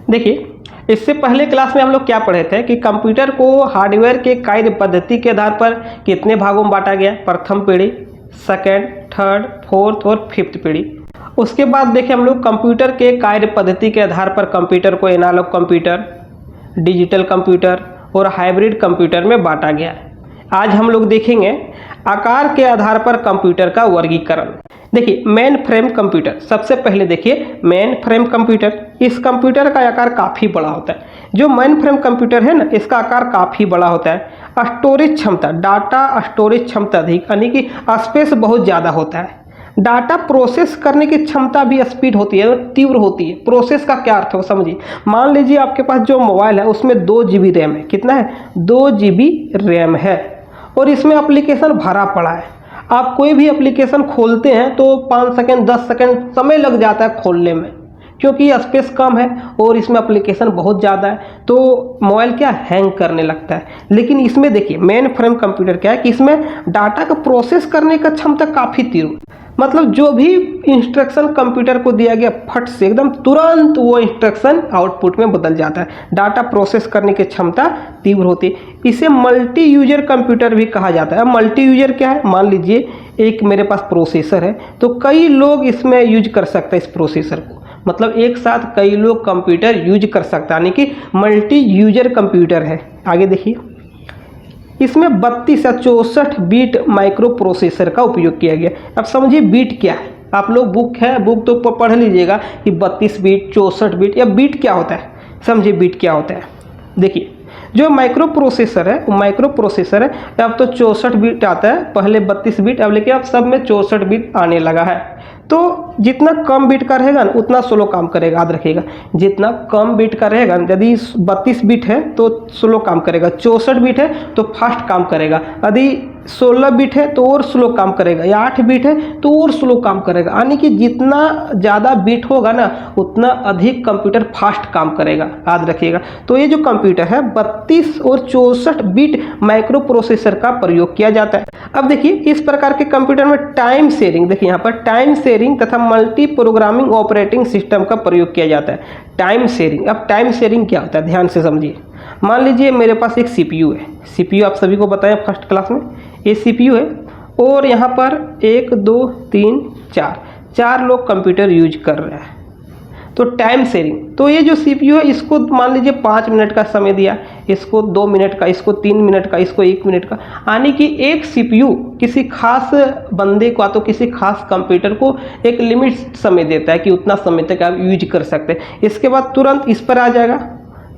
देखिए, इससे पहले क्लास में हम लोग क्या पढ़े थे कि कंप्यूटर को हार्डवेयर के कार्य पद्धति के आधार पर कितने भागों में बांटा गया, प्रथम पीढ़ी, सेकेंड, थर्ड, फोर्थ और फिफ्थ पीढ़ी। उसके बाद देखिए हम लोग कंप्यूटर के कार्य पद्धति के आधार पर कंप्यूटर को एनालॉग कंप्यूटर, डिजिटल कंप्यूटर और हाइब्रिड कंप्यूटर में बांटा गया है। आज हम लोग देखेंगे आकार के आधार पर कंप्यूटर का वर्गीकरण। देखिए, मेन फ्रेम कंप्यूटर, सबसे पहले देखिए मेन फ्रेम कंप्यूटर। इस कंप्यूटर का आकार काफ़ी बड़ा होता है। जो मेन फ्रेम कंप्यूटर है ना, इसका आकार काफ़ी बड़ा होता है। स्टोरेज क्षमता, डाटा स्टोरेज क्षमता अधिक, यानी कि स्पेस बहुत ज़्यादा होता है। डाटा प्रोसेस करने की क्षमता भी स्पीड होती है, तीव्र होती है। प्रोसेस का क्या अर्थ है समझिए। मान लीजिए आपके पास जो मोबाइल है उसमें 2 GB रैम है। कितना है? 2 GB रैम है और इसमें एप्लीकेशन भरा पड़ा है। आप कोई भी एप्लीकेशन खोलते हैं तो 5 सेकंड 10 सेकंड समय लग जाता है खोलने में, क्योंकि स्पेस कम है और इसमें एप्लीकेशन बहुत ज़्यादा है, तो मोबाइल क्या हैंग करने लगता है। लेकिन इसमें देखिए मेन फ्रेम कंप्यूटर क्या है कि इसमें डाटा का प्रोसेस करने का क्षमता काफ़ी तीव्र, मतलब जो भी इंस्ट्रक्शन कंप्यूटर को दिया गया फट से एकदम तुरंत वो इंस्ट्रक्शन आउटपुट में बदल जाता है। डाटा प्रोसेस करने की क्षमता तीव्र होती है। इसे मल्टी यूजर कंप्यूटर भी कहा जाता है। मल्टी यूजर क्या है? मान लीजिए एक मेरे पास प्रोसेसर है तो कई लोग इसमें यूज कर सकते हैं इस प्रोसेसर को, मतलब एक साथ कई लोग कंप्यूटर यूज कर सकते हैं, यानी कि मल्टी यूजर कंप्यूटर है। आगे देखिए, इसमें 32 या 64 बीट माइक्रो प्रोसेसर का उपयोग किया गया। अब समझिए बीट क्या है। आप लोग बुक तो पढ़ लीजिएगा कि 32 बीट, 64 बीट, या बीट क्या होता है। समझिए बीट क्या होता है। देखिए, जो माइक्रो प्रोसेसर है वो माइक्रो प्रोसेसर है। अब तो 64 बीट आता है, पहले 32 बीट, अब लेकिन अब सब में 64 बीट आने लगा है। तो जितना कम बीट का रहेगा ना उतना स्लो काम करेगा, याद रखिएगा। जितना कम बीट का रहेगा, यदि 32 बीट है तो स्लो काम करेगा, 64 बीट है तो फास्ट काम करेगा, यदि 16 बीट है तो और स्लो काम करेगा, या 8 बीट है तो और स्लो काम करेगा। यानी कि जितना ज़्यादा बीट होगा ना उतना अधिक कंप्यूटर फास्ट काम करेगा, याद रखिएगा। तो ये जो कंप्यूटर है 32 और 64 बीट माइक्रो प्रोसेसर का प्रयोग किया जाता है। अब देखिए, इस प्रकार के कंप्यूटर में टाइम शेयरिंग, देखिए यहाँ पर टाइम शेयरिंग तथा मल्टी प्रोग्रामिंग ऑपरेटिंग सिस्टम का प्रयोग किया जाता है। टाइम शेयरिंग, अब टाइम शेयरिंग क्या होता है ध्यान से समझिए। मान लीजिए मेरे पास एक CPU है। CPU आप सभी को बताएं फर्स्ट क्लास में, ये CPU है और यहाँ पर 1 2 3 4 लोग कंप्यूटर यूज कर रहे हैं। तो टाइम शेयरिंग, तो ये जो CPU है इसको मान लीजिए 5 मिनट का समय दिया, इसको 2 मिनट का, इसको 3 मिनट का, इसको 1 मिनट का, यानी कि एक CPU किसी खास बंदे को तो किसी खास कंप्यूटर को एक लिमिट समय देता है कि उतना समय तक आप यूज कर सकते हैं। इसके बाद तुरंत इस पर आ जाएगा,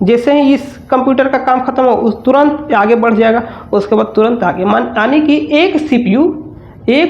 जैसे ही इस कंप्यूटर का काम खत्म हो उस तुरंत आगे बढ़ जाएगा, उसके बाद तुरंत आगे, यानी कि एक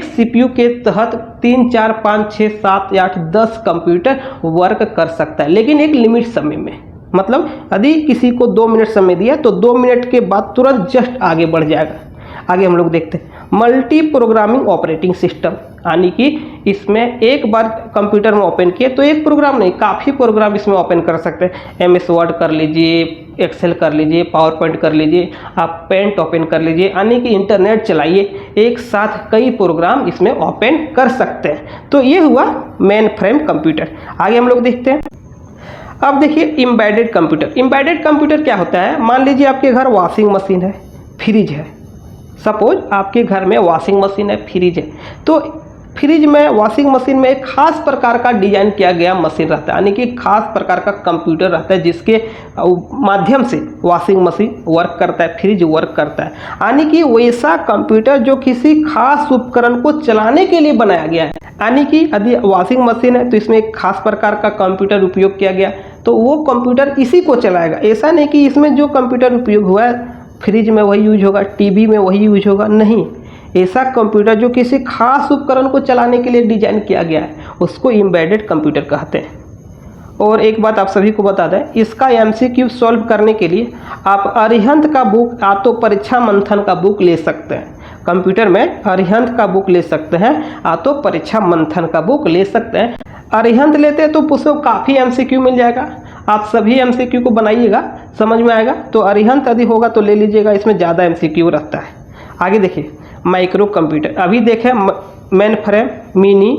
CPU के तहत 3 4 5 6 7 8 10 कंप्यूटर वर्क कर सकता है, लेकिन एक लिमिट समय में। मतलब यदि किसी को 2 मिनट समय दिया तो 2 मिनट के बाद तुरंत जस्ट आगे बढ़ जाएगा। आगे हम लोग देखते हैं मल्टी प्रोग्रामिंग ऑपरेटिंग सिस्टम, यानी कि इसमें एक बार कंप्यूटर में ओपन किए तो एक प्रोग्राम नहीं, काफ़ी प्रोग्राम इसमें ओपन कर सकते हैं। MS वर्ड कर लीजिए, एक्सेल कर लीजिए, पावर पॉइंट कर लीजिए, आप पेंट ओपन कर लीजिए, यानी कि इंटरनेट चलाइए, एक साथ कई प्रोग्राम इसमें ओपन कर सकते हैं। तो ये हुआ मेन फ्रेम कंप्यूटर। आगे हम लोग देखते हैं। अब देखिए एम्बेडेड कंप्यूटर। एम्बेडेड कंप्यूटर क्या होता है? मान लीजिए आपके घर वॉशिंग मशीन है, फ्रिज है। सपोज आपके घर में वॉशिंग मशीन है, फ्रिज है, तो फ्रिज में वॉशिंग मशीन में एक खास प्रकार का डिजाइन किया गया मशीन रहता है, यानी कि खास प्रकार का कंप्यूटर रहता है जिसके माध्यम से वॉशिंग मशीन वर्क करता है, फ्रिज वर्क करता है। यानी कि वैसा कंप्यूटर जो किसी खास उपकरण को चलाने के लिए बनाया गया है, यानी कि यदि वॉशिंग मशीन है तो इसमें एक खास प्रकार का कंप्यूटर उपयोग किया गया, तो वो कंप्यूटर इसी को चलाएगा। ऐसा नहीं कि इसमें जो कंप्यूटर उपयोग हुआ है फ्रिज में वही यूज होगा, टीवी में वही यूज होगा, नहीं। ऐसा कंप्यूटर जो किसी खास उपकरण को चलाने के लिए डिजाइन किया गया है उसको एम्बेडेड कंप्यूटर कहते हैं। और एक बात आप सभी को बता दें, इसका MCQ सॉल्व करने के लिए आप अरिहंत का बुक या तो परीक्षा मंथन का बुक ले सकते हैं। कंप्यूटर में अरिहंत का बुक ले सकते हैं या तो परीक्षा मंथन का बुक ले सकते हैं। अरिहंत लेते हैं तो उसमें काफ़ी MCQ मिल जाएगा, आप सभी MCQ को बनाइएगा, समझ में आएगा। तो अरिहंत यदि होगा तो ले लीजिएगा, इसमें ज़्यादा MCQ रहता है। आगे देखिए माइक्रो कंप्यूटर। अभी देखें मेन फ्रेम, मिनी,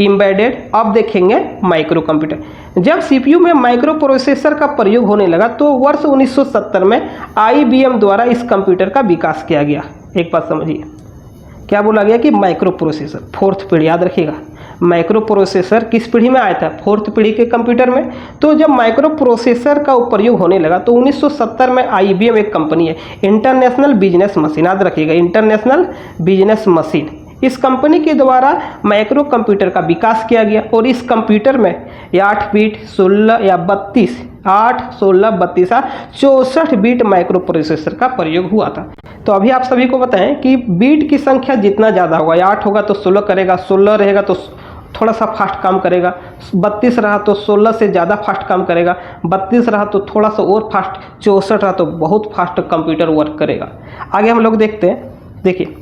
एम्बेडेड, अब देखेंगे माइक्रो कंप्यूटर। जब सीपीयू में माइक्रो प्रोसेसर का प्रयोग होने लगा तो वर्ष 1970 में आईबीएम द्वारा इस कंप्यूटर का विकास किया गया। एक बात समझिए, क्या बोला गया कि माइक्रो प्रोसेसर, फोर्थ पीढ़ी, याद रखिएगा माइक्रो प्रोसेसर किस पीढ़ी में आया था, फोर्थ पीढ़ी के कंप्यूटर में। तो जब माइक्रो प्रोसेसर का प्रयोग होने लगा तो 1970 में आईबीएम एक कंपनी है, इंटरनेशनल बिजनेस मशीन, याद रखिएगा इंटरनेशनल बिजनेस मशीन, इस कंपनी के द्वारा माइक्रो कंप्यूटर का विकास किया गया। और इस कंप्यूटर में 8 बीट 16 या 32 8 16 32 64 बीट माइक्रो प्रोसेसर का प्रयोग हुआ था। तो अभी आप सभी को बताएं कि बीट की संख्या जितना ज़्यादा होगा, 8 होगा तो 16 करेगा, 16 रहेगा तो थोड़ा सा फास्ट काम करेगा, 32 रहा तो 16 से ज़्यादा फास्ट काम करेगा, 32 रहा तो थोड़ा सा और फास्ट, 64 रहा तो बहुत फास्ट कंप्यूटर वर्क करेगा। आगे हम लोग देखते हैं, देखिए,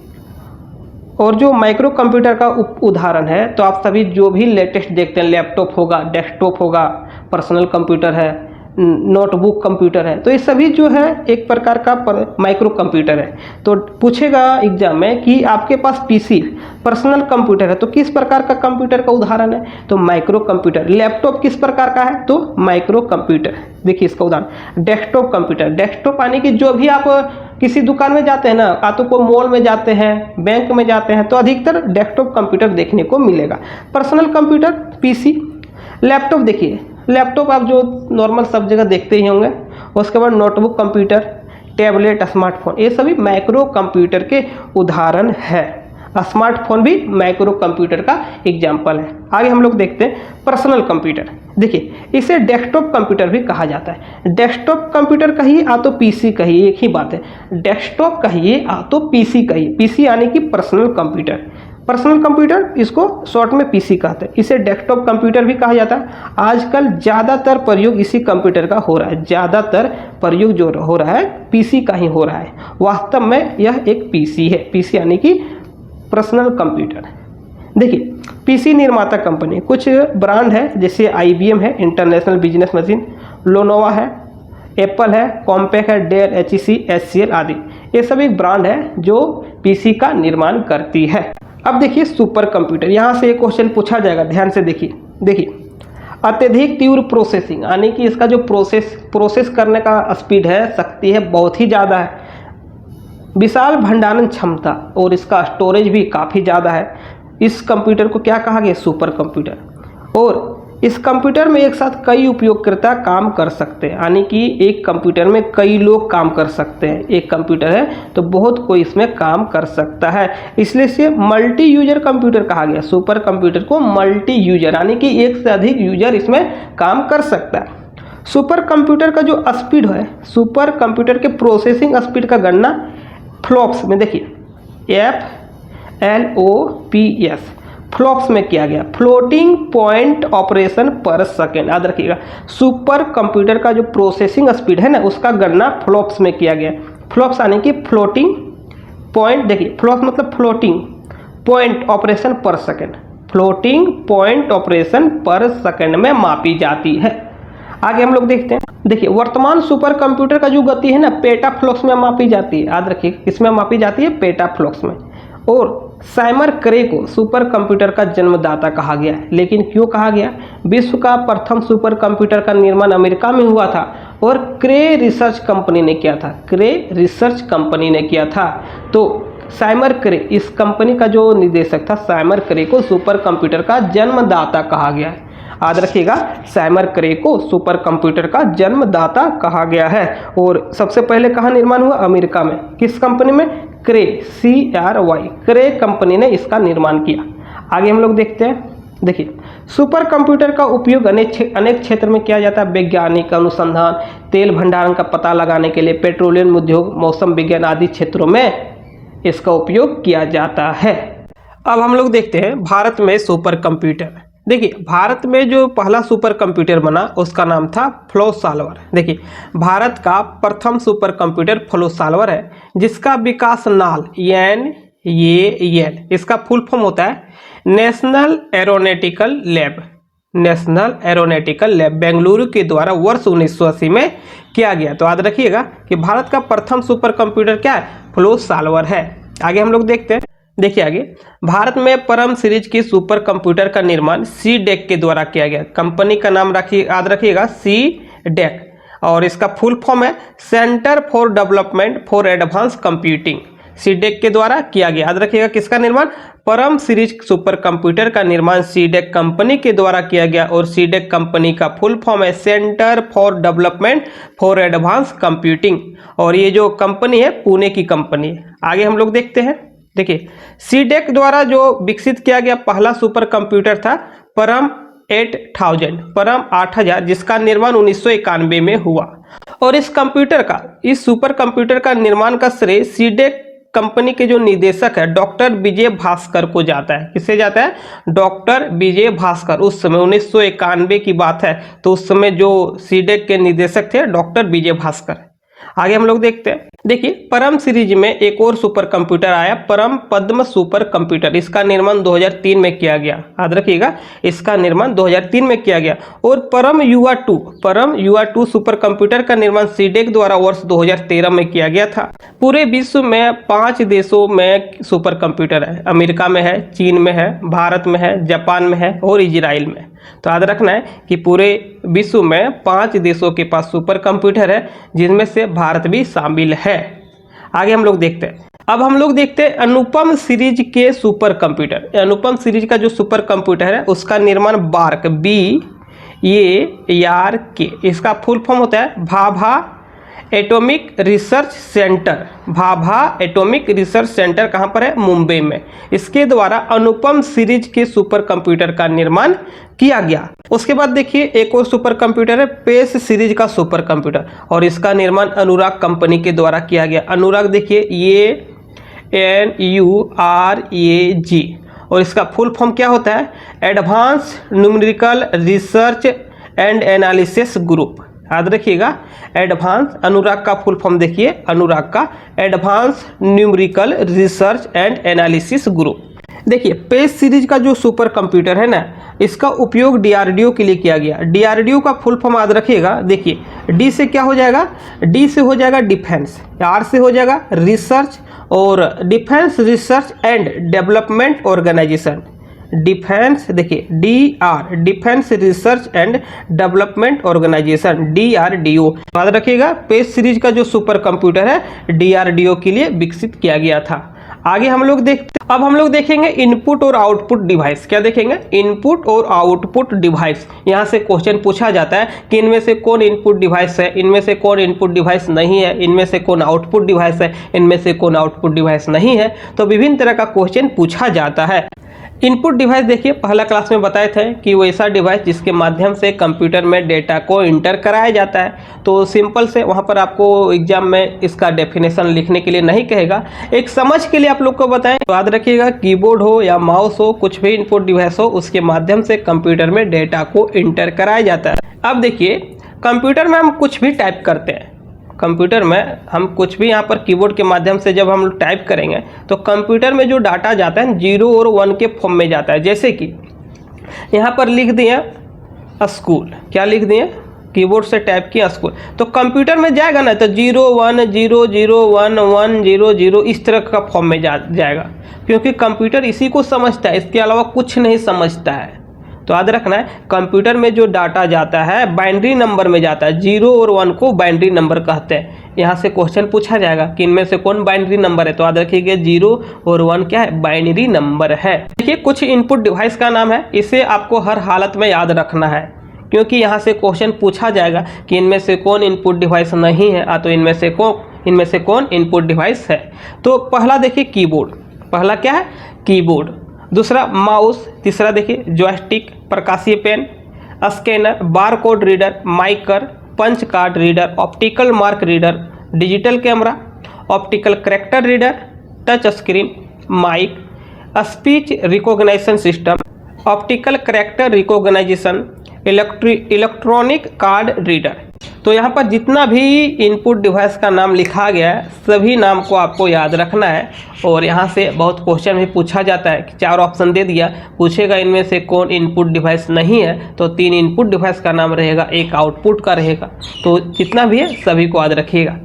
और जो माइक्रो कंप्यूटर का उदाहरण है तो आप सभी जो भी लेटेस्ट देखते हैं, लैपटॉप होगा, डेस्कटॉप होगा, पर्सनल कंप्यूटर है, नोटबुक कंप्यूटर है, तो ये सभी जो है एक प्रकार का माइक्रो कंप्यूटर है। तो पूछेगा एग्जाम में कि आपके पास पीसी पर्सनल कंप्यूटर है तो किस प्रकार का कंप्यूटर का उदाहरण है, तो माइक्रो कंप्यूटर। लैपटॉप किस प्रकार का है, तो माइक्रो कंप्यूटर। देखिए इसका उदाहरण डेस्कटॉप कंप्यूटर, डेस्कटॉप यानी कि जो भी आप किसी दुकान में जाते हैं ना, या तो कोई मॉल में जाते हैं, बैंक में जाते हैं, तो अधिकतर डेस्कटॉप कंप्यूटर देखने को मिलेगा। पर्सनल कंप्यूटर पीसी, लैपटॉप, देखिए लैपटॉप आप जो नॉर्मल सब जगह देखते ही होंगे। उसके बाद नोटबुक कंप्यूटर, टैबलेट, स्मार्टफोन, ये सभी माइक्रो कंप्यूटर के उदाहरण है। स्मार्टफोन भी माइक्रो कंप्यूटर का एग्जाम्पल है। आगे हम लोग देखते हैं पर्सनल कंप्यूटर। देखिए इसे डेस्कटॉप कंप्यूटर भी कहा जाता है। डेस्कटॉप कंप्यूटर कहिए या तो पीसी कहिए, एक ही बात है। डेस्कटॉप कहिए या तो पीसी कहिए, पीसी यानी कि पर्सनल कंप्यूटर, पर्सनल कंप्यूटर इसको शॉर्ट में पीसी कहते हैं। इसे डेस्कटॉप कंप्यूटर भी कहा जाता है। आजकल ज़्यादातर प्रयोग इसी कंप्यूटर का हो रहा है, ज़्यादातर प्रयोग जो हो रहा है पीसी का ही हो रहा है। वास्तव में यह एक पीसी है, पीसी यानी कि पर्सनल कंप्यूटर। देखिए पीसी निर्माता कंपनी कुछ ब्रांड है, जैसे आईबीएम है, इंटरनेशनल बिजनेस मशीन, लोनोवा है, एप्पल है, कॉम्पैक है, डेल, एचईसी, एचसीएल आदि, ये सभी ब्रांड है जो पीसी का निर्माण करती है। अब देखिए सुपर कंप्यूटर, यहाँ से एक क्वेश्चन पूछा जाएगा, ध्यान से देखिए अत्यधिक तीव्र प्रोसेसिंग, यानी कि इसका जो प्रोसेस करने का स्पीड है, शक्ति है, बहुत ही ज़्यादा है। विशाल भंडारण क्षमता और इसका स्टोरेज भी काफ़ी ज़्यादा है। इस कंप्यूटर को क्या कहा गया, सुपर कंप्यूटर। और इस कंप्यूटर में एक साथ कई उपयोगकर्ता काम कर सकते हैं, यानी कि एक कंप्यूटर में कई लोग काम कर सकते हैं। एक कंप्यूटर है तो बहुत कोई इसमें काम कर सकता है, इसलिए इसे मल्टी यूजर कंप्यूटर कहा गया। सुपर कंप्यूटर को मल्टी यूजर, यानी कि एक से अधिक यूजर इसमें काम कर सकता है। सुपर कंप्यूटर का जो स्पीड है, सुपर कंप्यूटर के प्रोसेसिंग स्पीड का गणना फ्लॉप्स में, देखिए FLOPS फ्लॉप्स में किया गया, फ्लोटिंग पॉइंट ऑपरेशन पर सेकेंड। याद रखिएगा सुपर कंप्यूटर का जो प्रोसेसिंग स्पीड है ना, उसका गणना फ्लॉप्स में किया गया। फ्लॉप्स यानी कि फ्लोटिंग पॉइंट, देखिए फ्लॉप्स मतलब फ्लोटिंग पॉइंट ऑपरेशन पर सेकेंड, फ्लोटिंग पॉइंट ऑपरेशन पर सेकेंड में मापी जाती है। आगे हम लोग देखते हैं, देखिए वर्तमान सुपर कंप्यूटर का जो गति है ना, पेटाफ्लॉप्स में मापी जाती है। याद रखिए किसमें मापी जाती है, पेटाफ्लॉप्स में। और साइमर क्रे को सुपर कंप्यूटर का जन्मदाता कहा गया है। लेकिन क्यों कहा गया, विश्व का प्रथम सुपर कंप्यूटर का निर्माण अमेरिका में हुआ था और क्रे रिसर्च कंपनी ने किया था, क्रे रिसर्च कंपनी ने किया था। तो साइमर क्रे, इस कंपनी का जो निदेशक था, साइमर क्रे को सुपर कंप्यूटर का जन्मदाता कहा गया है। याद रखिएगा साइमर क्रे को सुपर कंप्यूटर का जन्मदाता कहा गया है। और सबसे पहले कहाँ निर्माण हुआ, अमेरिका में। किस कंपनी में, क्रे, CRY, क्रे कंपनी ने इसका निर्माण किया। आगे हम लोग देखते हैं, देखिए सुपर कंप्यूटर का उपयोग अनेक क्षेत्र में किया जाता है। वैज्ञानिक अनुसंधान, तेल भंडारण का पता लगाने के लिए, पेट्रोलियम उद्योग, मौसम विज्ञान आदि क्षेत्रों में इसका उपयोग किया जाता है। अब हम लोग देखते हैं भारत में सुपर कंप्यूटर। देखिए भारत में जो पहला सुपर कंप्यूटर बना उसका नाम था फ्लो सॉल्वर। देखिए भारत का प्रथम सुपर कंप्यूटर फ्लो सॉल्वर है, जिसका विकास नाल NAL, इसका फुल फॉर्म होता है national aeronautical lab, national aeronautical lab Bengaluru के द्वारा वर्ष 1980 में किया गया। तो याद रखिएगा कि भारत का प्रथम सुपर कंप्यूटर क्या है, फ्लो सॉल्वर है। आगे हम लोग देखते हैं, देखिए आगे, भारत में परम सीरीज की सुपर कंप्यूटर का निर्माण सीडेक के द्वारा किया गया। कंपनी का नाम याद रखिएगा, सीडेक, और इसका फुल फॉर्म है centre for development for advance computing. CDAC के द्वारा किया गया, याद रखिएगा किसका निर्माण, परम सीरीज सुपर कंप्यूटर का निर्माण सीडेक कंपनी के द्वारा किया गया, और सीडेक कंपनी का फुल फॉर्म है centre for development for advance computing, और ये जो कंपनी है पुणे की कंपनी है। आगे हम लोग देखते हैं। देखिए, सीडेक द्वारा जो विकसित किया गया पहला सुपर कंप्यूटर था परम 8000, परम 8000, जिसका निर्माण 1991 में हुआ। और इस सुपर कंप्यूटर का निर्माण का श्रेय सीडेक कंपनी के जो निदेशक है डॉक्टर विजय भास्कर को जाता है। किससे जाता है, डॉक्टर विजय भास्कर। उस समय 1991 की बात है, तो उस समय जो सीडेक के निदेशक थे डॉक्टर विजय भास्कर। आगे हम लोग देखते हैं। देखिए, परम सीरीज में एक और सुपर कंप्यूटर आया, परम पद्म सुपर कंप्यूटर। इसका निर्माण 2003 में किया गया, याद रखिएगा, इसका निर्माण 2003 में किया गया। और परम युवा 2 सुपर कंप्यूटर का निर्माण सीडेक द्वारा वर्ष 2013 में किया गया था। पूरे विश्व में 5 देशों में सुपर कंप्यूटर है, अमेरिका में है, चीन में है, भारत में है, जापान में है और इजराइल में। तो याद रखना है कि पूरे विश्व में 5 देशों के पास सुपर कंप्यूटर है, जिनमें से भारत भी शामिल है। आगे हम लोग देखते हैं। अब हम लोग देखते हैं अनुपम सीरीज के सुपर कंप्यूटर। अनुपम सीरीज का जो सुपर कंप्यूटर है उसका निर्माण बार्क, BARK, इसका फुल फॉर्म होता है Bhabha atomic research centre. Bhabha atomic research centre कहाँ पर है, मुंबई में। इसके द्वारा अनुपम सीरीज के सुपर कंप्यूटर का निर्माण किया गया। उसके बाद देखिए, एक और सुपर कंप्यूटर है पेस सीरीज का सुपर कंप्यूटर, और इसका निर्माण अनुराग कंपनी के द्वारा किया गया। अनुराग देखिए, ये NURAG, और इसका फुल फॉर्म क्या होता है, advance numerical research and analysis group. याद रखिएगा, एडवांस, अनुराग का फुल फॉर्म देखिए, अनुराग का advance numerical research and analysis group. देखिए, पेस सीरीज का जो सुपर कंप्यूटर है ना, इसका उपयोग DRDO के लिए किया गया। DRDO का फुल फॉर्म याद रखिएगा। देखिए, D से क्या हो जाएगा, D से हो जाएगा डिफेंस, R से हो जाएगा रिसर्च, और defence research and development organisation. Defence, देखिए DR, defence research and development organisation, DRDO। याद रखिएगा, पेस सीरीज का जो सुपर कंप्यूटर है DRDO के लिए विकसित किया गया था। आगे हम लोग अब हम लोग देखेंगे इनपुट और आउटपुट डिवाइस। क्या देखेंगे, इनपुट और आउटपुट डिवाइस। यहाँ से क्वेश्चन पूछा जाता है कि इनमें से कौन इनपुट डिवाइस है, इनमें से कौन इनपुट डिवाइस नहीं है, इनमें से कौन आउटपुट डिवाइस है, इनमें से कौन आउटपुट डिवाइस नहीं है। तो विभिन्न तरह का क्वेश्चन पूछा जाता है। इनपुट डिवाइस देखिए, पहला क्लास में बताए थे कि वो ऐसा डिवाइस जिसके माध्यम से कंप्यूटर में डेटा को इंटर कराया जाता है। तो सिंपल से वहाँ पर आपको एग्जाम में इसका डेफिनेशन लिखने के लिए नहीं कहेगा, एक समझ के लिए आप लोग को बताएं। तो याद रखिएगा, कीबोर्ड हो या माउस हो, कुछ भी इनपुट डिवाइस हो, उसके माध्यम से कंप्यूटर में डेटा को इंटर कराया जाता है। अब देखिए, कंप्यूटर में हम कुछ भी टाइप करते हैं, कंप्यूटर में हम कुछ भी यहाँ पर कीबोर्ड के माध्यम से जब हम टाइप करेंगे तो कंप्यूटर में जो डाटा जाता है 0 और 1 के फॉर्म में जाता है। जैसे कि यहाँ पर लिख दिए स्कूल, क्या लिख दिए, कीबोर्ड से टाइप किया स्कूल, तो कंप्यूटर में जाएगा ना, तो 0 1 0 0 1 1 0 0 इस तरह का फॉर्म में जाएगा, क्योंकि कंप्यूटर इसी को समझता है, इसके अलावा कुछ नहीं समझता है। तो याद रखना है, कंप्यूटर में जो डाटा जाता है बाइनरी नंबर में जाता है, 0 और 1 को बाइनरी नंबर कहते हैं। यहाँ से क्वेश्चन पूछा जाएगा कि इनमें से कौन बाइनरी नंबर है, तो याद रखिएगा 0 और 1 क्या है, बाइनरी नंबर है। देखिए, कुछ इनपुट डिवाइस का नाम है, इसे आपको हर हालत में याद रखना है, क्योंकि यहाँ से क्वेश्चन पूछा जाएगा कि इनमें से कौन इनपुट डिवाइस नहीं है, तो इनमें से कौन इनपुट डिवाइस है। तो पहला देखिए कीबोर्ड, पहला क्या है, कीबोर्ड। दूसरा माउस, तीसरा देखिए जॉयस्टिक, प्रकाशीय pen, scanner, barcode reader, MICR, punch card reader, optical mark reader, digital camera, optical character reader, touch screen, mic, speech recognition system, optical character recognition, electronic card reader. तो यहाँ पर जितना भी input device का नाम लिखा गया है, सभी नाम को आपको याद रखना है। और यहाँ से बहुत क्वेश्चन भी पूछा जाता है कि 4 ऑप्शन दे दिया, पूछेगा इनमें से कौन इनपुट डिवाइस नहीं है, तो 3 इनपुट डिवाइस का नाम रहेगा, 1 आउटपुट का रहेगा। तो जितना भी है सभी को याद रखिएगा।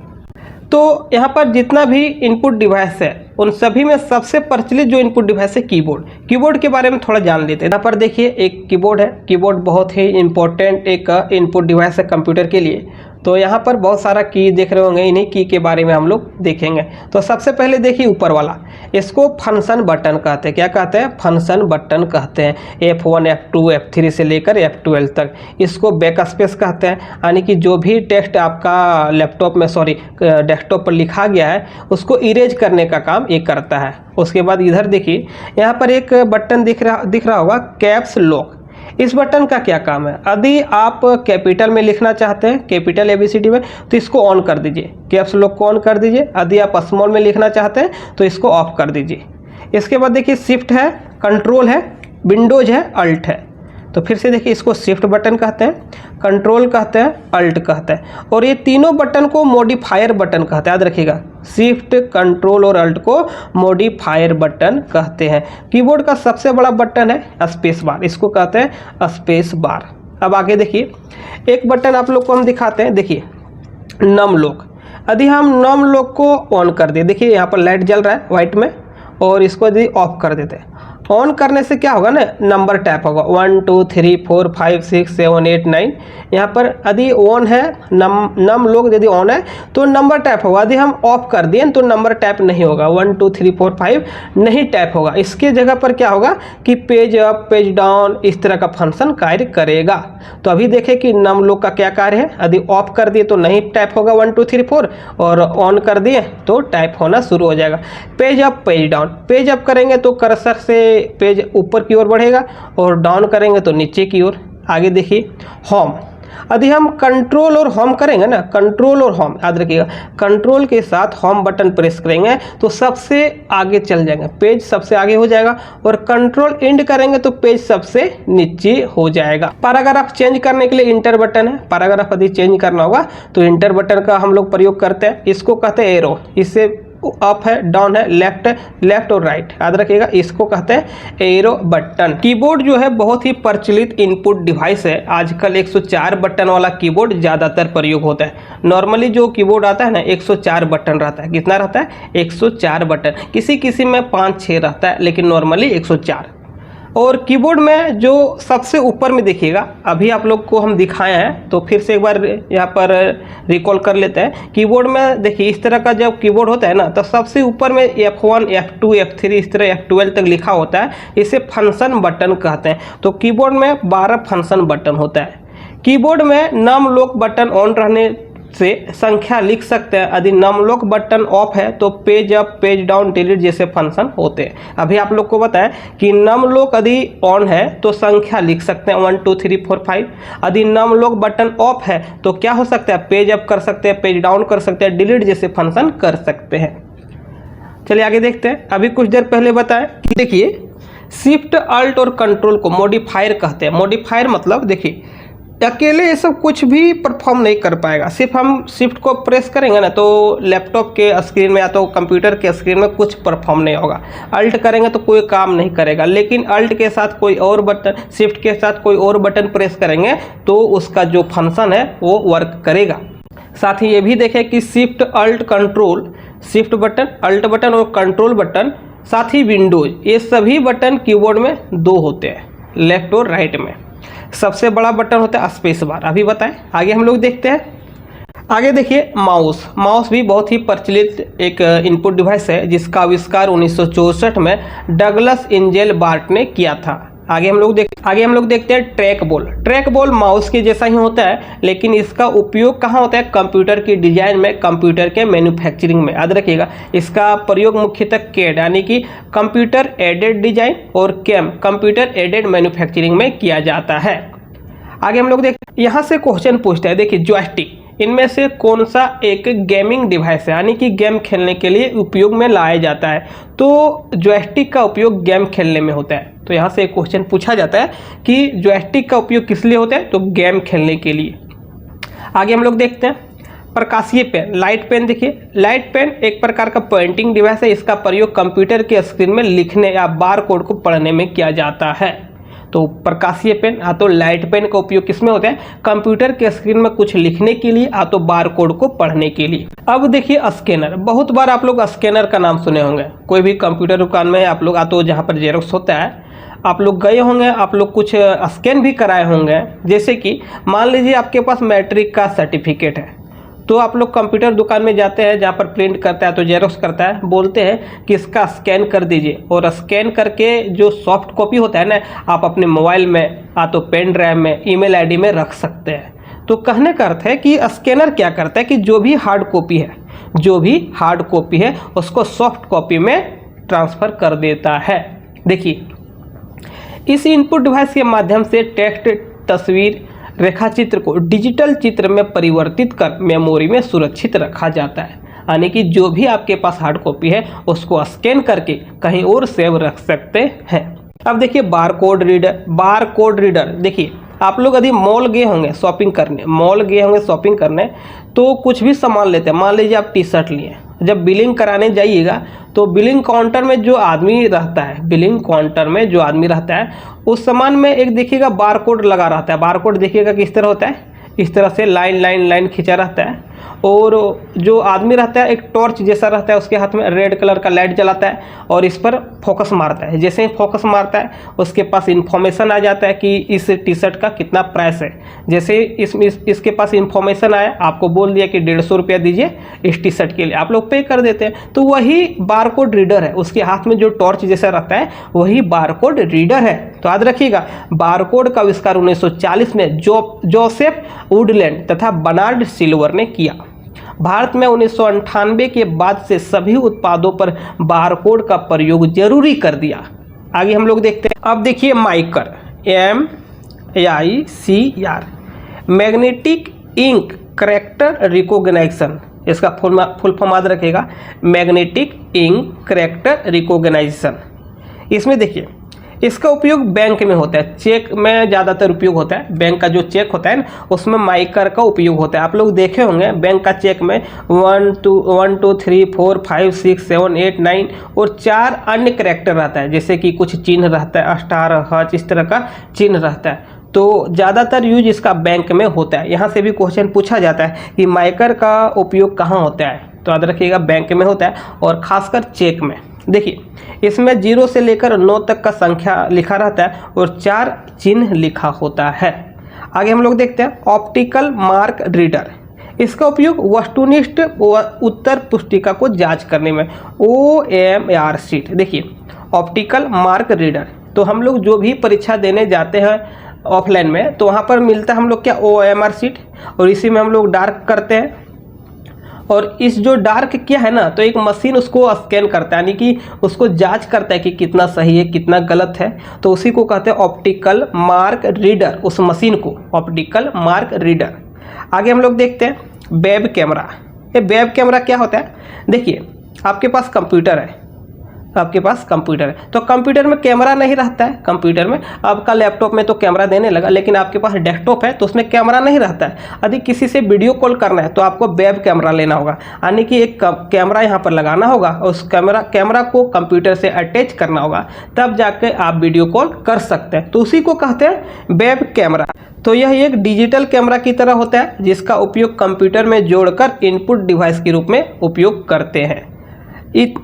तो यहाँ पर जितना भी इनपुट डिवाइस है उन सभी में सबसे प्रचलित जो इनपुट डिवाइस है कीबोर्ड। कीबोर्ड के बारे में थोड़ा जान लेते हैं। यहाँ पर देखिए एक कीबोर्ड है। कीबोर्ड बहुत ही इंपॉर्टेंट एक इनपुट डिवाइस है कंप्यूटर के लिए। तो यहाँ पर बहुत सारा की देख रहे होंगे, इन्हीं की के बारे में हम लोग देखेंगे। तो सबसे पहले देखिए ऊपर वाला, इसको फंक्शन बटन कहते हैं। क्या कहते हैं? फंक्शन बटन कहते हैं। F1 F2 F3 से लेकर F12 तक। इसको बैक स्पेस कहते हैं, यानी कि जो भी टेक्स्ट आपका लैपटॉप में डेस्कटॉप पर लिखा गया है उसको इरेज करने का काम ये करता है। उसके बाद इधर देखिए यहाँ पर एक बटन दिख रहा होगा, कैप्स लॉक। इस बटन का क्या काम है? यदि आप कैपिटल में लिखना चाहते हैं, कैपिटल ABCD में, तो इसको ऑन कर दीजिए, कैप्स लॉक को ऑन कर दीजिए। यदि आप स्मॉल में लिखना चाहते हैं तो इसको ऑफ कर दीजिए। इसके बाद देखिए शिफ्ट है, कंट्रोल है, विंडोज है, अल्ट है। तो फिर से देखिए इसको शिफ्ट बटन कहते हैं, कंट्रोल कहते हैं, अल्ट कहते हैं। और ये तीनों बटन को मॉडिफायर बटन कहते हैं। याद रखिएगा, शिफ्ट, कंट्रोल और अल्ट को मॉडिफायर बटन कहते हैं। कीबोर्ड का सबसे बड़ा बटन है स्पेस बार, इसको कहते हैं स्पेस बार। अब आगे देखिए एक बटन आप लोग को हम दिखाते हैं। देखिए नम लॉक। यदि हम नम लॉक को ऑन कर दें, देखिए यहाँ पर लाइट जल रहा है वाइट में, और इसको यदि ऑफ कर देते हैं, ऑन करने से क्या होगा ना, नंबर टैप होगा 1 2 3 4 5 6 7 8 9। यहाँ पर यदि ऑन है नम लॉक यदि ऑन है तो नंबर टैप होगा। यदि हम ऑफ कर दिए तो नंबर टैप नहीं होगा, 1 2 3 4 5 नहीं टैप होगा। इसके जगह पर क्या होगा कि पेज अप, पेज डाउन, इस तरह का फंक्शन कार्य करेगा। तो अभी देखें कि नम लॉक का क्या कार्य है। यदि ऑफ कर दिए तो नहीं टैप होगा 1 2 3 4, और ऑन कर दिए तो टैप होना शुरू हो जाएगा। Page up, page down. Page up करेंगे तो कर्सर से पेज ऊपर की ओर बढ़ेगा, और डाउन करेंगे तो नीचे की ओर। आगे देखिए होम। यदि हम कंट्रोल और होम करेंगे ना, कंट्रोल और होम, याद रखिएगा, कंट्रोल के साथ होम बटन प्रेस करेंगे तो सबसे आगे चल जाएंगे, पेज सबसे आगे हो जाएगा। और कंट्रोल एंड करेंगे तो पेज सबसे नीचे हो जाएगा। पैराग्राफ चेंज करने के लिए इंटर बटन है। पैराग्राफ यदि चेंज करना होगा तो इंटर बटन का हम लोग प्रयोग करते हैं। इसको कहते हैं एरो। इससे अप है, डाउन है, लेफ्ट और राइट, याद रखिएगा, इसको कहते हैं एरो बटन। कीबोर्ड जो है बहुत ही प्रचलित इनपुट डिवाइस है। आजकल 104 बटन वाला कीबोर्ड ज़्यादातर प्रयोग होता है। नॉर्मली जो कीबोर्ड आता है ना 104 बटन रहता है। कितना रहता है? 104 बटन। किसी में 5-6 रहता है, लेकिन नॉर्मली 104। और कीबोर्ड में जो सबसे ऊपर में देखिएगा, अभी आप लोग को हम दिखाए हैं तो फिर से एक बार यहाँ पर रिकॉल कर लेते हैं। कीबोर्ड में देखिए इस तरह का जब कीबोर्ड होता है ना, तो सबसे ऊपर में F1 F2 F3 इस तरह F12 तक लिखा होता है। इसे फंक्शन बटन कहते हैं। तो कीबोर्ड में 12 फंक्शन बटन होता है। कीबोर्ड में नम लॉक बटन ऑन रहने से संख्या लिख सकते हैं। यदि नम लॉक बटन ऑफ है तो page up, page down, delete जैसे फंक्शन होते हैं। अभी आप लोग को बताएं कि नम लॉक यदि ऑन है तो संख्या लिख सकते हैं 1 2 3 4 5। यदि नम लॉक बटन ऑफ है तो क्या हो सकता है? पेज अप कर सकते हैं, पेज डाउन कर सकते हैं, डिलीट जैसे फंक्शन कर सकते हैं। चलिए आगे देखते हैं। अभी कुछ देर पहले बताएं कि देखिए शिफ्ट, अल्ट और कंट्रोल को मॉडिफायर कहते हैं। मॉडिफायर मतलब देखिए अकेले ये सब कुछ भी परफॉर्म नहीं कर पाएगा। सिर्फ हम शिफ्ट को प्रेस करेंगे ना तो लैपटॉप के स्क्रीन में या तो कंप्यूटर के स्क्रीन में कुछ परफॉर्म नहीं होगा। अल्ट करेंगे तो कोई काम नहीं करेगा, लेकिन अल्ट के साथ कोई और बटन, शिफ्ट के साथ कोई और बटन प्रेस करेंगे तो उसका जो फंक्शन है वो वर्क करेगा। साथ ही ये भी देखें कि shift, alt, control, shift button, alt button और कंट्रोल बटन, साथ ही विंडोज, ये सभी बटन कीबोर्ड में 2 होते हैं, लेफ्ट और राइट में। सबसे बड़ा बटन होता है स्पेस बार। अभी बताएं, आगे हम लोग देखते हैं। आगे देखिए माउस। माउस भी बहुत ही प्रचलित एक इनपुट डिवाइस है जिसका आविष्कार 1964 में डगलस एंजेल बार्ट ने किया था। आगे हम लोग देखते हैं track ball. Track ball mouse के जैसा ही होता है, लेकिन इसका उपयोग कहाँ होता है? कंप्यूटर की डिजाइन में, कंप्यूटर के मैन्युफैक्चरिंग में। याद रखिएगा, इसका प्रयोग मुख्यतः कैड यानी कि कंप्यूटर एडेड डिजाइन और कैम कंप्यूटर एडेड मैन्युफैक्चरिंग में किया जाता है। आगे हम लोग देखते हैं, यहाँ से क्वेश्चन पूछता है। देखिए जॉयस्टिक, इनमें से कौन सा एक गेमिंग डिवाइस है, यानी कि गेम खेलने के लिए उपयोग में लाया जाता है? तो जॉयस्टिक का उपयोग गेम खेलने में होता है। तो यहाँ से एक क्वेश्चन पूछा जाता है कि जॉयस्टिक का उपयोग किस लिए होता है? तो गेम खेलने के लिए। आगे हम लोग देखते हैं प्रकाशीय पेन, लाइट पेन। देखिए लाइट पेन एक प्रकार का पेंटिंग डिवाइस है। इसका प्रयोग कंप्यूटर के स्क्रीन में लिखने या बार कोड को पढ़ने में किया जाता है। तो प्रकाशीय पेन या तो लाइट पेन का उपयोग किसमें होता है, कंप्यूटर के स्क्रीन में कुछ लिखने के लिए या तो बार कोड को पढ़ने के लिए। अब देखिए स्कैनर, बहुत बार आप लोग स्कैनर का नाम सुने होंगे। कोई भी कंप्यूटर दुकान में आप लोग या तो जहाँ पर जेरोक्स होता है आप लोग गए होंगे, आप लोग कुछ स्कैन भी कराए होंगे। जैसे कि मान लीजिए आपके पास मैट्रिक का सर्टिफिकेट है, तो आप लोग कंप्यूटर दुकान में जाते हैं जहाँ पर प्रिंट करता है तो जेरोक्स करता है, बोलते हैं कि इसका स्कैन कर दीजिए, और स्कैन करके जो सॉफ्ट कॉपी होता है ना आप अपने मोबाइल में या तो पेन ड्राइव में ईमेल आईडी में रख सकते हैं। तो कहने का अर्थ है कि स्कैनर क्या करता है कि जो भी हार्ड कॉपी है उसको सॉफ्ट कॉपी में ट्रांसफ़र कर देता है। देखिए इस इनपुट डिवाइस के माध्यम से टेक्स्ट, तस्वीर, रेखा चित्र को डिजिटल चित्र में परिवर्तित कर मेमोरी में सुरक्षित रखा जाता है। यानी कि जो भी आपके पास हार्ड कॉपी है उसको स्कैन करके कहीं और सेव रख सकते हैं। अब देखिए बार कोड रीडर। देखिए आप लोग यदि मॉल गए होंगे शॉपिंग करने तो कुछ भी सामान लेते हैं। मान लीजिए आप टी शर्ट लिए, जब बिलिंग कराने जाइएगा तो बिलिंग काउंटर में जो आदमी रहता है उस सामान में एक देखिएगा बार कोड लगा रहता है। बार कोड देखिएगा किस तरह होता है, इस तरह से लाइन खींचा रहता है, और जो आदमी रहता है एक टॉर्च जैसा रहता है, उसके हाथ में रेड कलर का लाइट जलाता है और इस पर फोकस मारता है। जैसे ही फोकस मारता है उसके पास इन्फॉर्मेशन आ जाता है कि इस टी शर्ट का कितना प्राइस है। जैसे इसके पास इन्फॉर्मेशन आया, आपको बोल दिया कि 150 रुपया दीजिए इस टी शर्ट के लिए, आप लोग पे कर देते हैं। तो वही बार कोड रीडर है, उसके हाथ में जो टॉर्च जैसा रहता है वही बार कोड रीडर है। तो याद रखिएगा बार कोड का आविष्कार 1940 में जोसेफ वुडलैंड तथा बर्नार्ड सिल्वर ने किया। भारत में 1998 के बाद से सभी उत्पादों पर बारकोड का प्रयोग जरूरी कर दिया। आगे हम लोग देखते हैं। अब देखिए माइकर, MAICR, magnetic ink character recognition, इसका फुल फॉर्म याद रखेगा, मैग्नेटिक इंक कैरेक्टर रिकॉग्निशन। इसमें देखिए इसका उपयोग बैंक में होता है, चेक में ज़्यादातर उपयोग होता है। बैंक का जो चेक होता है ना उसमें माइकर का उपयोग होता है। आप लोग देखे होंगे बैंक का चेक में 1 2 3 4 5 6 7 8 9 और 4 अन्य कैरेक्टर रहता है, जैसे कि कुछ चिन्ह रहता है, स्टार, हच, इस तरह का चिन्ह रहता है। तो ज़्यादातर यूज इसका बैंक में होता है। यहाँ से भी क्वेश्चन पूछा जाता है कि माइकर का उपयोग कहाँ होता है, तो याद रखिएगा बैंक में होता है और खासकर चेक में। देखिए इसमें 0 से लेकर 9 तक का संख्या लिखा रहता है और 4 चिन्ह लिखा होता है। आगे हम लोग देखते हैं ऑप्टिकल मार्क रीडर। इसका उपयोग वस्तुनिष्ठ उत्तर पुस्तिका को जांच करने में, OMR शीट। देखिए ऑप्टिकल मार्क रीडर, तो हम लोग जो भी परीक्षा देने जाते हैं ऑफलाइन में तो वहाँ पर मिलता है हम लोग क्या, OMR शीट, और इसी में हम लोग डार्क करते हैं। और इस जो डार्क क्या है ना, तो एक मशीन उसको स्कैन करता है, यानी कि उसको जांच करता है कि कितना सही है कितना गलत है, तो उसी को कहते हैं ऑप्टिकल मार्क रीडर, उस मशीन को ऑप्टिकल मार्क रीडर। आगे हम लोग देखते हैं वेब कैमरा। ये वेब कैमरा क्या होता है, देखिए आपके पास कंप्यूटर है, तो कंप्यूटर में कैमरा नहीं रहता है। कंप्यूटर में आपका लैपटॉप में तो कैमरा देने लगा, लेकिन आपके पास डेस्कटॉप है तो उसमें कैमरा नहीं रहता है। यदि किसी से वीडियो कॉल करना है तो आपको वेब कैमरा लेना होगा, यानी कि एक कैमरा यहाँ पर लगाना होगा और उस कैमरा को कंप्यूटर से अटैच करना होगा, तब जाके आप वीडियो कॉल कर सकते हैं। तो उसी को कहते हैं वेब कैमरा। तो यह एक डिजिटल कैमरा की तरह होता है जिसका उपयोग कंप्यूटर में जोड़कर इनपुट डिवाइस के रूप में उपयोग करते हैं।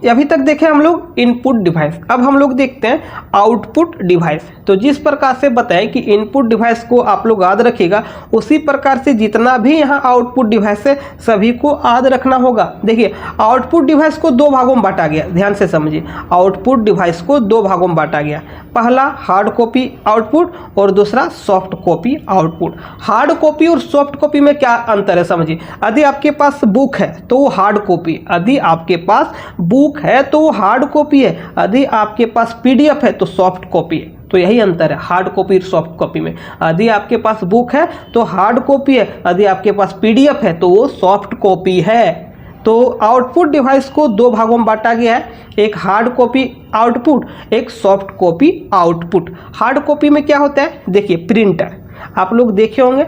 अभी तक देखें हम लोग इनपुट डिवाइस, अब हम लोग देखते हैं आउटपुट डिवाइस। तो जिस प्रकार से बताएं कि इनपुट डिवाइस को आप लोग याद रखिएगा, उसी प्रकार से जितना भी यहाँ आउटपुट डिवाइस है सभी को याद रखना होगा। देखिए आउटपुट डिवाइस को 2 भागों में बांटा गया, ध्यान से समझिए। आउटपुट डिवाइस को 2 भागों में बांटा गया, पहला हार्ड कॉपी आउटपुट और दूसरा soft copy output. Hard copy और सॉफ्ट कॉपी में क्या अंतर है समझिए। यदि आपके पास बुक है तो वो हार्ड कॉपी, यदि आपके पास बुक है तो वो हार्ड कॉपी है, यदि आपके पास PDF है तो सॉफ्ट कॉपी है। तो यही अंतर है हार्ड कॉपी और सॉफ्ट कॉपी में। यदि आपके पास बुक है तो हार्ड कॉपी है, यदि आपके पास PDF है तो वो सॉफ्ट कॉपी है। तो आउटपुट डिवाइस को 2 भागों में बांटा गया है, एक हार्ड कॉपी आउटपुट, एक soft copy output. Hard copy में क्या होता है, देखिए प्रिंटर, आप लोग देखे होंगे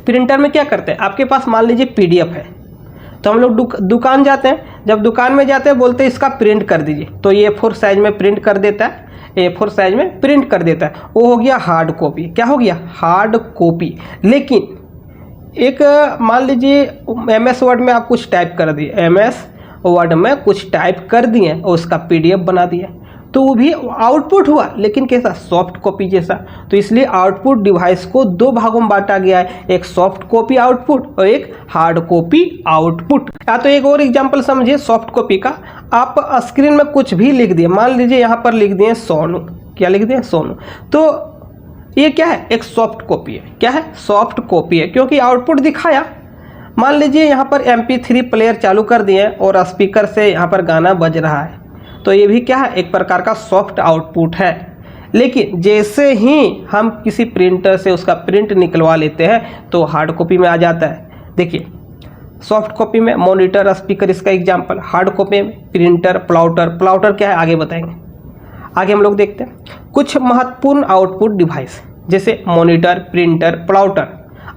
प्रिंटर में क्या करते हैं, आपके पास मान लीजिए PDF है तो हम लोग दुकान जाते हैं, जब दुकान में जाते हैं बोलते हैं इसका प्रिंट कर दीजिए, तो ये A4 साइज में प्रिंट कर देता है, A4 साइज में प्रिंट कर देता है। वो हो गया हार्ड कॉपी। क्या हो गया? Hard copy. लेकिन एक मान लीजिए MS वर्ड में आप कुछ टाइप कर दिए, MS वर्ड में कुछ टाइप कर दिए और उसका PDF बना दिया, तो वो भी आउटपुट हुआ, लेकिन कैसा? सॉफ्ट कॉपी जैसा। तो इसलिए आउटपुट डिवाइस को दो भागों में बांटा गया है, एक सॉफ्ट कॉपी आउटपुट और एक हार्ड कॉपी आउटपुट। या तो एक और एग्जांपल समझिए सॉफ्ट कॉपी का। आप स्क्रीन में कुछ भी लिख दिए, मान लीजिए यहाँ पर लिख दिए सोनू। क्या लिख दिए? सोनू। तो ये क्या है? एक सॉफ्ट कॉपी है। क्या है? सॉफ्ट कॉपी है, क्योंकि आउटपुट दिखाया। मान लीजिए यहाँ पर MP3 प्लेयर चालू कर दिए और स्पीकर से यहाँ पर गाना बज रहा है, तो ये भी क्या है? एक प्रकार का सॉफ्ट आउटपुट है। लेकिन जैसे ही हम किसी प्रिंटर से उसका प्रिंट निकलवा लेते हैं तो हार्ड कॉपी में आ जाता है। देखिए सॉफ्ट कॉपी में मॉनिटर, स्पीकर इसका एग्जांपल, हार्ड कॉपी में प्रिंटर, प्लाउटर क्या है आगे बताएंगे। आगे हम लोग देखते हैं कुछ महत्वपूर्ण आउटपुट डिवाइस, जैसे monitor, printer, plotter,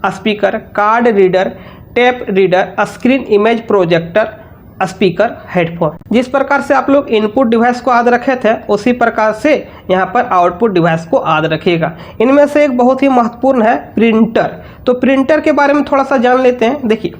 speaker, card reader, tape reader, screen image projector, speaker, headphone. जिस प्रकार से आप लोग इनपुट डिवाइस को याद रखे थे उसी प्रकार से यहाँ पर आउटपुट डिवाइस को याद रखिएगा। इनमें से एक बहुत ही महत्वपूर्ण है प्रिंटर। तो प्रिंटर के बारे में थोड़ा सा जान लेते हैं। देखिए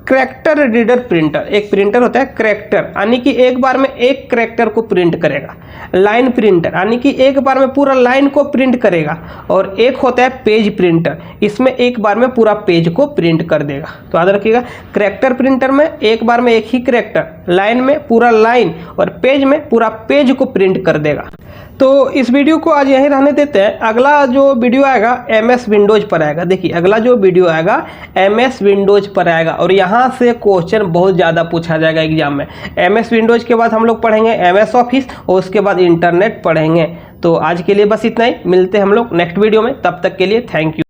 करैक्टर रीडर प्रिंटर, एक प्रिंटर होता है करैक्टर, यानी कि एक बार में एक करैक्टर को प्रिंट करेगा। लाइन प्रिंटर यानी कि एक बार में पूरा लाइन को प्रिंट करेगा। और एक होता है पेज प्रिंटर, इसमें एक बार में पूरा पेज को प्रिंट कर देगा। तो याद रखिएगा करैक्टर प्रिंटर में एक बार में एक ही करैक्टर, लाइन में पूरा लाइन और पेज में पूरा पेज को प्रिंट कर देगा। तो इस वीडियो को आज यहीं रहने देते हैं। अगला जो वीडियो आएगा MS विंडोज पर आएगा। देखिए अगला जो वीडियो आएगा MS विंडोज पर आएगा और यहाँ से क्वेश्चन बहुत ज़्यादा पूछा जाएगा एग्जाम में। MS विंडोज के बाद हम लोग पढ़ेंगे MS ऑफिस और उसके बाद इंटरनेट पढ़ेंगे। तो आज के लिए बस इतना ही, मिलते हैं हम लोग नेक्स्ट वीडियो में। तब तक के लिए थैंक यू।